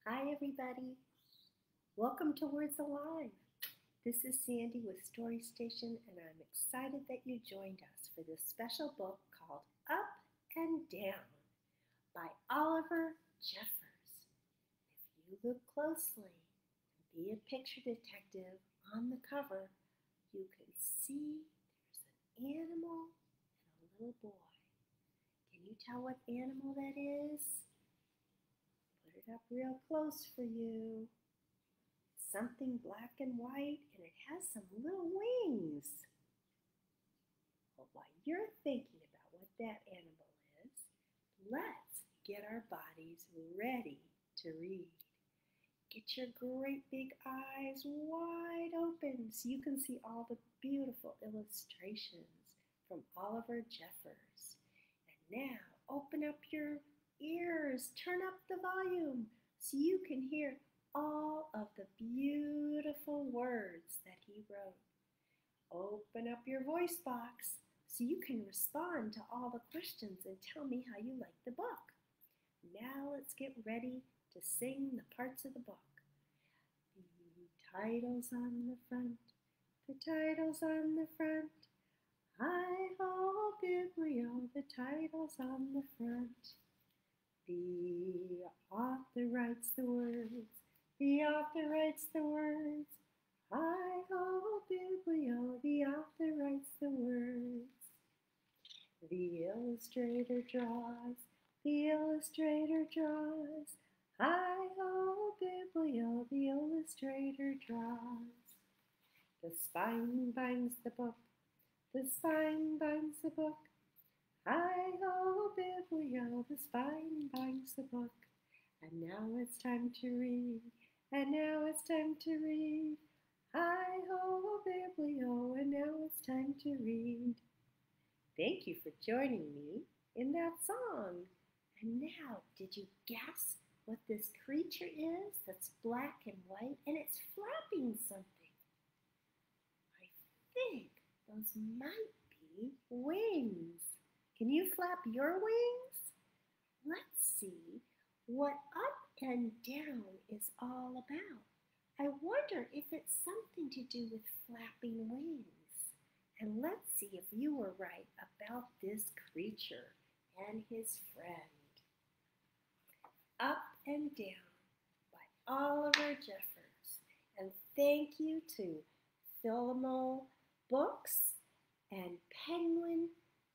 Hi, everybody. Welcome to Words Alive. This is Sandy with Story Station, and I'm excited that you joined us for this special book called Up and Down by Oliver Jeffers. If you look closely and be a picture detective on the cover, you can see there's an animal and a little boy. Can you tell what animal that is? Put it up real close for you. Something black and white, and it has some little wings. Well, while you're thinking about what that animal is, let's get our bodies ready to read. Get your great big eyes wide open so you can see all the beautiful illustrations from Oliver Jeffers. And now open up your ears, turn up the volume so you can hear all of the beautiful words that he wrote. Open up your voice box so you can respond to all the questions and tell me how you like the book. Now let's get ready to sing the parts of the book. The title's on the front, the title's on the front. Hi-ho, Biblio, the title's on the front. The author writes the words, the author writes the words. Hi-ho, Biblio, the author writes the words. The illustrator draws, the illustrator draws. Hi-ho, Biblio, the illustrator draws. The spine binds the book, the spine binds the book. Hi-ho, Biblio, the spine binds the book. And now it's time to read, and now it's time to read. Hi-ho, Biblio, and now it's time to read. Thank you for joining me in that song. And now, did you guess what this creature is that's black and white and it's flapping something? I think those might be wings. Can you flap your wings? Let's see what up and down is all about. I wonder if it's something to do with flapping wings. And let's see if you were right about this creature and his friend. Up and Down by Oliver Jeffers. And thank you to Philimo Books and Penguin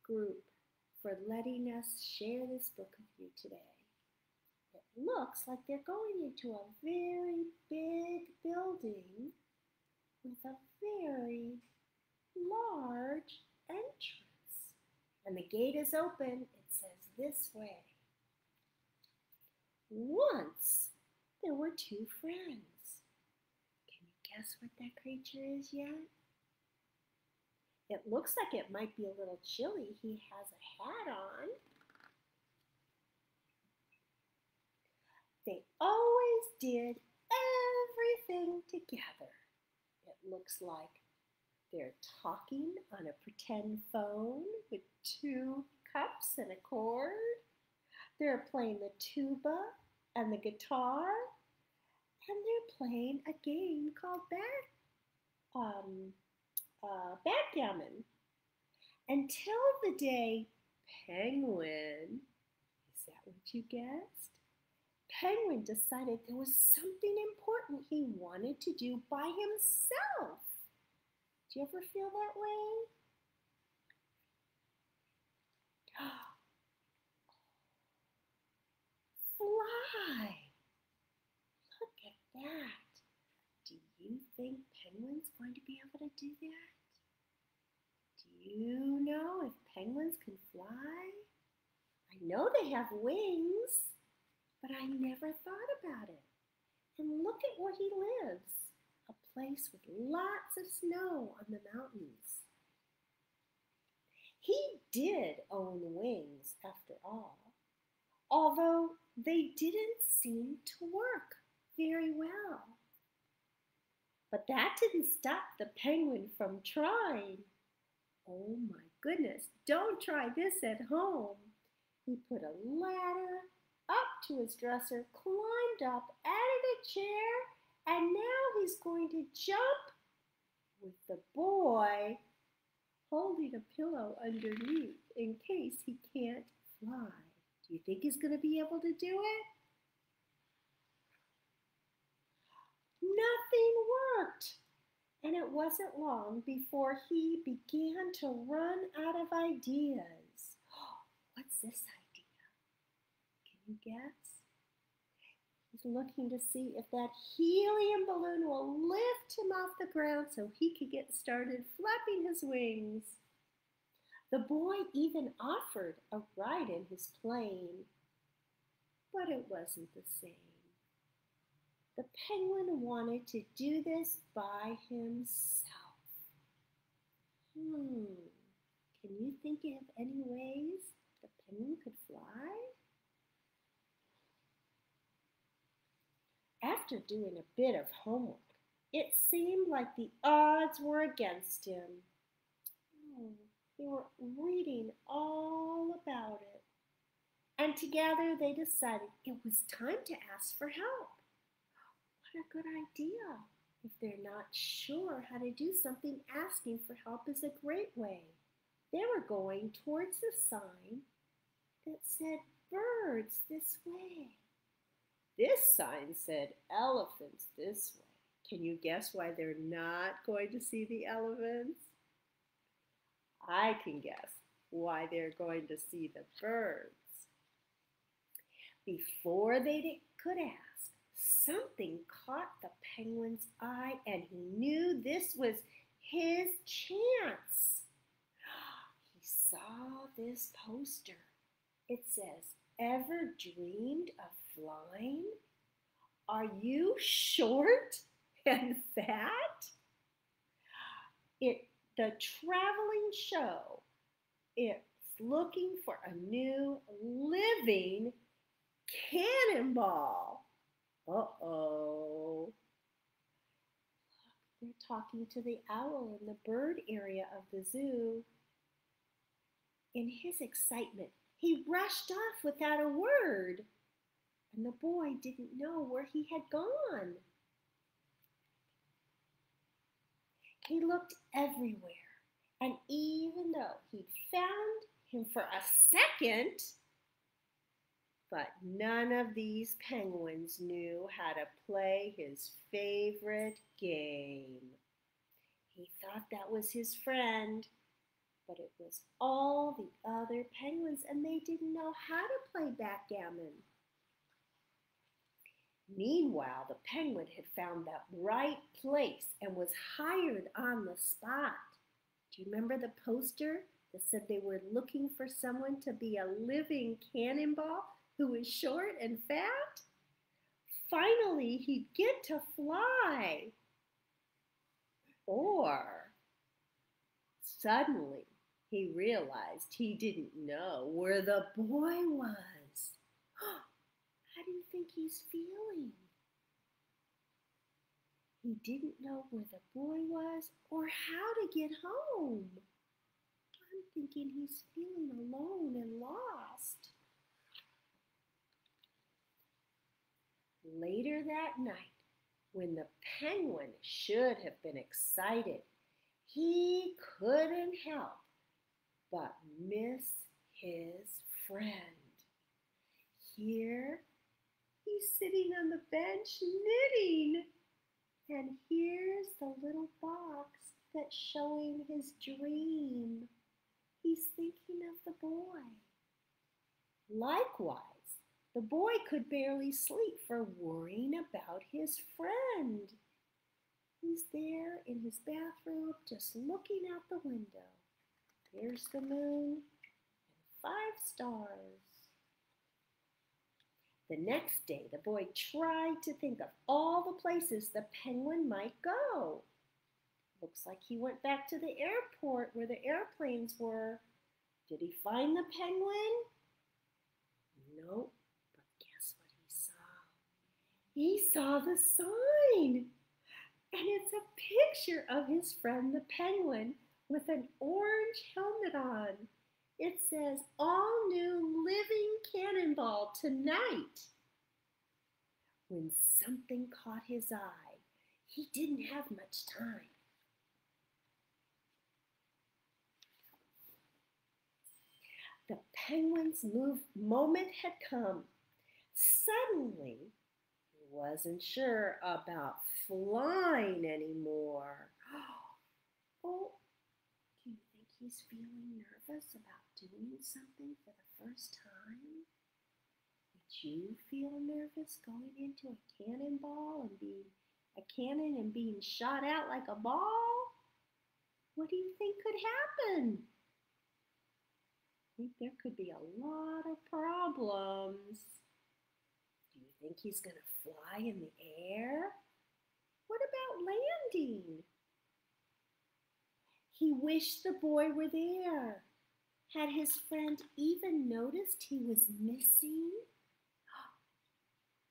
Group for letting us share this book with you today. It looks like they're going into a very big building with a very large entrance. And the gate is open. It says this way. Once there were two friends. Can you guess what that creature is yet? It looks like it might be a little chilly. He has a hat on. They always did everything together. It looks like they're talking on a pretend phone with two cups and a cord. They're playing the tuba and the guitar. And they're playing a game called backgammon. Until the day Penguin, is that what you guessed? Penguin decided there was something important he wanted to do by himself. Do you ever feel that way? Fly! Look at that. Do you think Penguin's going to be able to do that? Do you know if penguins can fly? I know they have wings, but I never thought about it. And look at where he lives, a place with lots of snow on the mountains. He did own wings after all, although they didn't seem to work very well. But that didn't stop the penguin from trying. Oh my goodness, don't try this at home. He put a ladder up walked to his dresser, climbed up, added a chair, and now he's going to jump with the boy holding a pillow underneath in case he can't fly. Do you think he's going to be able to do it? Nothing worked. And it wasn't long before he began to run out of ideas. What's this idea? Can you guess? He's looking to see if that helium balloon will lift him off the ground so he could get started flapping his wings. The boy even offered a ride in his plane, but it wasn't the same. The penguin wanted to do this by himself. Can you think of any ways the penguin could fly? After doing a bit of homework, it seemed like the odds were against him. They were reading all about it. And together they decided it was time to ask for help. What a good idea. If they're not sure how to do something, asking for help is a great way. They were going towards the sign that said birds this way. This sign said elephants this way. Can you guess why they're not going to see the elephants? I can guess why they're going to see the birds. Before they could ask, something caught the penguin's eye and he knew this was his chance. He saw this poster. It says, "Ever dreamed of flying? Are you short and fat?" The traveling show, it's looking for a new living cannonball. Uh-oh. Look, they're talking to the owl in the bird area of the zoo. In his excitement, he rushed off without a word, and the boy didn't know where he had gone. He looked everywhere, and even though he'd found him for a second, but none of these penguins knew how to play his favorite game. He thought that was his friend, but it was all the other penguins, and they didn't know how to play backgammon. Meanwhile, the penguin had found that right place and was hired on the spot. Do you remember the poster that said they were looking for someone to be a living cannonball who was short and fat? Finally, he'd get to fly. Or suddenly, he realized he didn't know where the boy was. How do you think he's feeling? He didn't know where the boy was or how to get home. I'm thinking he's feeling alone and lost. Later that night, when the penguin should have been excited, he couldn't help but miss his friend. Here, he's sitting on the bench knitting. And here's the little box that's showing his dream. He's thinking of the boy. Likewise, the boy could barely sleep for worrying about his friend. He's there in his bathrobe just looking out the window. There's the moon and 5 stars. The next day, the boy tried to think of all the places the penguin might go. Looks like he went back to the airport where the airplanes were. Did he find the penguin? Nope, but guess what he saw? He saw the sign, and it's a picture of his friend the penguin with an orange helmet on. It says, "All new living cannonball tonight." when something caught his eye. He didn't have much time. The penguin's moment had come. Suddenly, he wasn't sure about flying anymore. Oh, do you think he's feeling nervous about doing something for the first time? Would you feel nervous going into a cannonball and being shot out like a ball? What do you think could happen? I think there could be a lot of problems. Do you think he's going to fly in the air? What about landing? He wished the boy were there. Had his friend even noticed he was missing?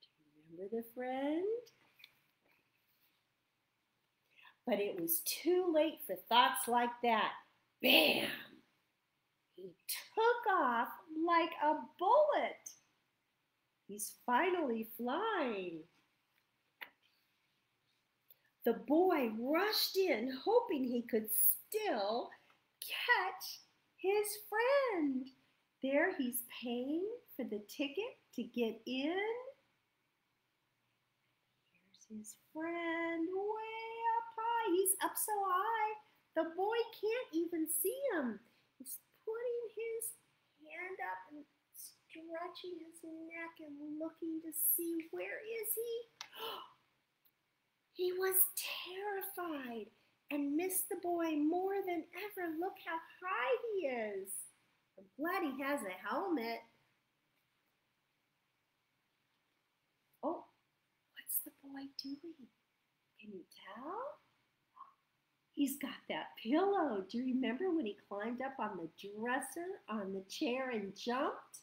Do you remember the friend? But it was too late for thoughts like that. Bam! He took off like a bullet. He's finally flying. The boy rushed in, hoping he could still catch his friend. There he's paying for the ticket to get in. Here's his friend way up high. He's up so high, the boy can't even see him. He's putting his hand up and stretching his neck and looking to see, where is he? He was terrified and missed the boy more than ever. Look how high he is. I'm glad he has a helmet. Oh, what's the boy doing? Can you tell? He's got that pillow. Do you remember when he climbed up on the dresser, on the chair, and jumped?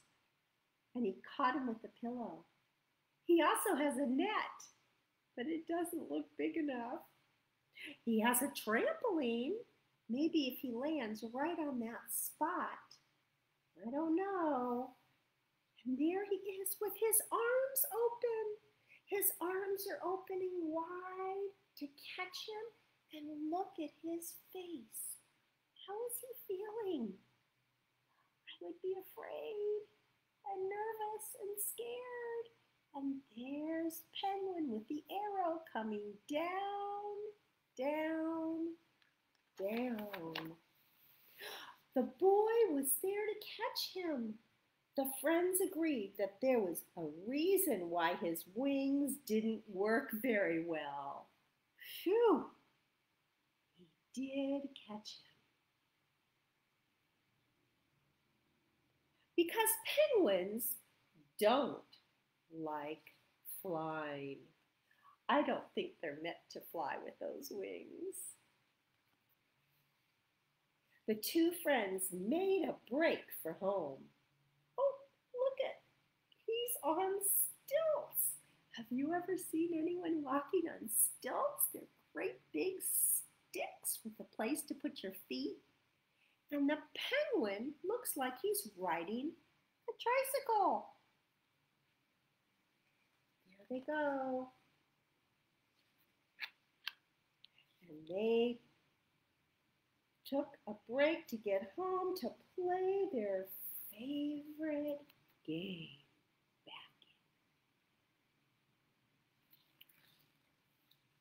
And he caught him with the pillow. He also has a net, but it doesn't look big enough. He has a trampoline. Maybe if he lands right on that spot. I don't know. And there he is with his arms open. His arms are opening wide to catch him. And look at his face. How is he feeling? I would be afraid and nervous and scared. And there's Penguin with the arrow coming down, down, down. The boy was there to catch him. The friends agreed that there was a reason why his wings didn't work very well. Phew! He did catch him. Because penguins don't like flying. I don't think they're meant to fly with those wings. The two friends made a break for home. Oh, look at, he's on stilts. Have you ever seen anyone walking on stilts? They're great big sticks with a place to put your feet. And the penguin looks like he's riding a tricycle. There they go. And they took a break to get home to play their favorite game.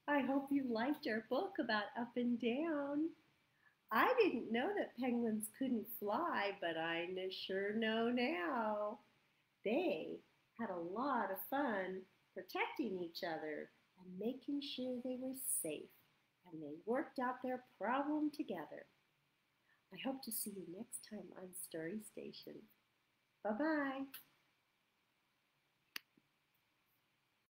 I hope you liked our book about up and down. I didn't know that penguins couldn't fly, but I sure know now. They had a lot of fun protecting each other and making sure they were safe, and they worked out their problem together. I hope to see you next time on Story Station. Bye-bye.